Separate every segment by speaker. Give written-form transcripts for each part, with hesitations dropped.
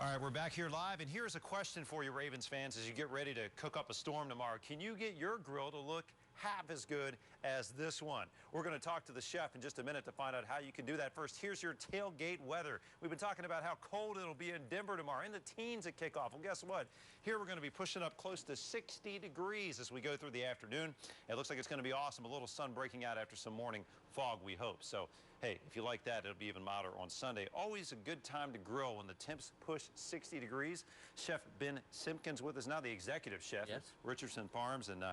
Speaker 1: All right, we're back here live, and here's a question for you, Ravens fans, as you get ready to cook up a storm tomorrow. Can you get your grill to look half as good as this one? We're going to talk to the chef in just a minute to find out how you can do that. First, here's your tailgate weather. We've been talking about how cold it'll be in Denver tomorrow, in the teens at kickoff. Well, guess what? Here we're going to be pushing up close to 60 degrees as we go through the afternoon. It looks like it's going to be awesome. A little sun breaking out after some morning fog, we hope. So, hey, if you like that, it'll be even milder on Sunday. Always a good time to grill when the temps push 60 degrees. Chef Ben Simpkins with us now, the executive chef at Richardson Farms. And,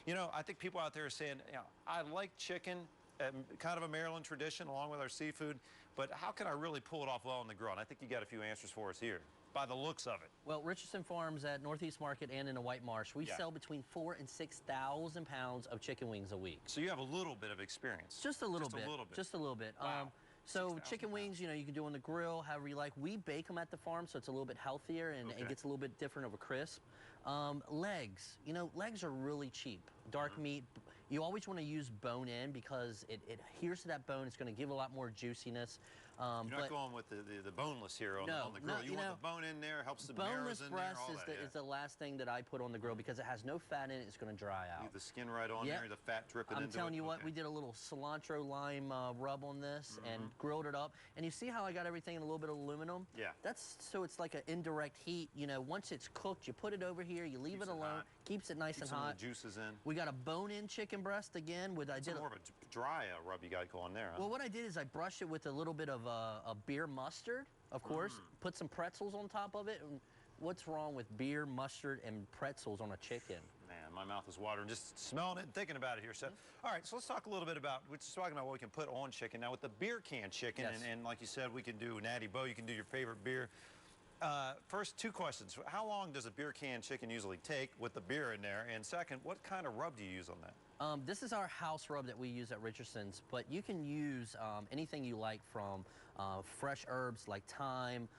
Speaker 1: you know, I think people out there are saying, you know, I like chicken, kind of a Maryland tradition along with our seafood, but how can I really pull it off well on the grill? And I think you got a few answers for us here by the looks of it.
Speaker 2: Well, Richardson Farms at Northeast Market and in the White Marsh, we sell between 4,000 and 6,000 pounds of chicken wings a week.
Speaker 1: So you have a little bit of experience.
Speaker 2: Just a little bit. Just a little bit.
Speaker 1: Wow.
Speaker 2: So chicken wings, you know, you can do on the grill, however you like. We bake them at the farm, so it's a little bit healthier and it gets a little bit different of a crisp. Legs, you know, legs are really cheap. Dark meat, you always want to use bone-in because it adheres to that bone. It's going to give a lot more juiciness.
Speaker 1: You're not going with the boneless here on the grill. You want the bone in there, helps the marrows in there, all that.
Speaker 2: Boneless breast is the last thing that I put on the grill because it has no fat in it. It's going to dry out.
Speaker 1: Leave the skin right on there, the fat dripping into it.
Speaker 2: I'm telling you what, we did a little cilantro lime rub on this and grilled it up. And you see how I got everything in a little bit of aluminum? Yeah. That's so it's like an indirect heat. You know, once it's cooked, you put it over here, you leave it alone, keeps it nice and hot.
Speaker 1: Some of the juices in.
Speaker 2: We got a bone-in chicken breast again with
Speaker 1: more of a dry rub you got going there. Huh?
Speaker 2: Well, what I did is I brushed it with a little bit of a beer mustard, of course. Put some pretzels on top of it. And what's wrong with beer, mustard, and pretzels on a chicken?
Speaker 1: Man, my mouth is watering just smelling it and thinking about it here, Chef. All right, so let's talk a little bit about, we're just talking about what we can put on chicken. Now, with the beer can chicken, and like you said, we can do Natty Bo, you can do your favorite beer. First, two questions. How long does a beer can chicken usually take with the beer in there? And second, what kind of rub do you use on that?
Speaker 2: This is our house rub that we use at Richardson's, but you can use anything you like from fresh herbs like thyme,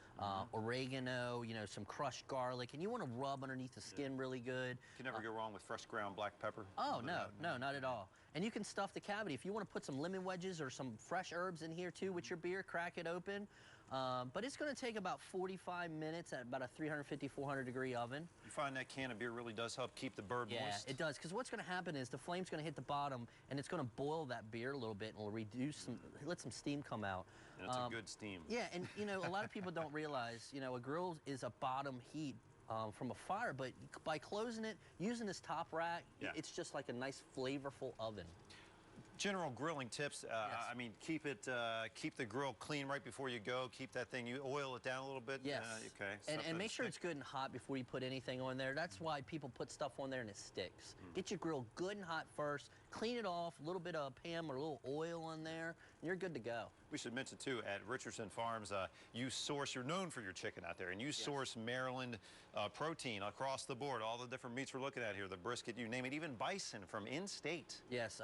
Speaker 2: oregano, you know, some crushed garlic, and you want to rub underneath the skin really good.
Speaker 1: You can never go wrong with fresh ground black pepper.
Speaker 2: Oh, no, not at all. And you can stuff the cavity. If you want to put some lemon wedges or some fresh herbs in here too with your beer, crack it open. But it's going to take about 45 minutes at about a 350, 400 degree oven.
Speaker 1: You find that can of beer really does help keep the bird moist?
Speaker 2: Yeah, it does, because what's going to happen is the flame's going to hit the bottom and it's going to boil that beer a little bit and will reduce some, let some steam come out.
Speaker 1: And it's a good steam.
Speaker 2: Yeah, and you know, a lot of people don't realize, you know, a grill is a bottom heat from a fire, but by closing it, using this top rack, it's just like a nice flavorful oven.
Speaker 1: General grilling tips. I mean, keep the grill clean right before you go. Keep that thing, you oil it down a little bit.
Speaker 2: Yes.
Speaker 1: Okay.
Speaker 2: And make sure it's good and hot before you put anything on there. That's why people put stuff on there and it sticks. Get your grill good and hot first. Clean it off. A little bit of Pam or a little oil on there. And you're good to go.
Speaker 1: We should mention too, at Richardson Farms, you're known for your chicken out there, and you source Maryland protein across the board. All the different meats we're looking at here, the brisket, you name it, even bison from in-state.
Speaker 2: Yes.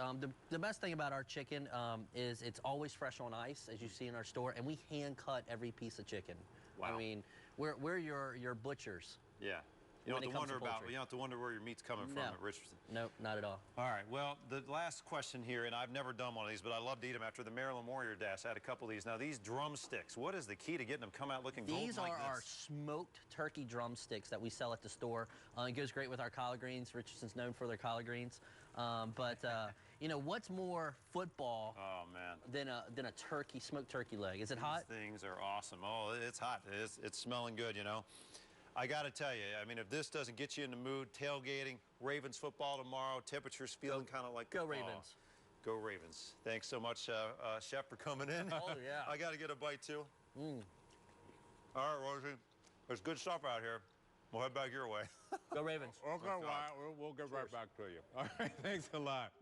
Speaker 2: The best thing about our chicken is it's always fresh on ice, as you see in our store, and we hand cut every piece of chicken. Wow. I mean, we're your butchers.
Speaker 1: Yeah. You don't have to wonder where your meat's coming from at Richardson.
Speaker 2: Nope, not at all.
Speaker 1: All right, well, the last question here, and I've never done one of these, but I love to eat them after the Maryland Warrior Dash. I had a couple of these. Now, these drumsticks, what is the key to getting them come out looking golden like this?
Speaker 2: These are our smoked turkey drumsticks that we sell at the store. It goes great with our collard greens. Richardson's known for their collard greens. You know, what's more football than a turkey, smoked turkey leg? Is it hot?
Speaker 1: These things are awesome. Oh, it's hot. It's smelling good, you know. I got to tell you, I mean, if this doesn't get you in the mood, tailgating, Ravens football tomorrow, temperatures feeling kind of like
Speaker 2: Go Ravens.
Speaker 1: Go Ravens. Thanks so much, Chef, for coming in.
Speaker 2: Oh, yeah.
Speaker 1: I got to get a bite, too. All right, Rosie. There's good stuff out here. We'll head back your way.
Speaker 2: Go Ravens.
Speaker 3: Okay, we'll get right back to you. All right, thanks a lot.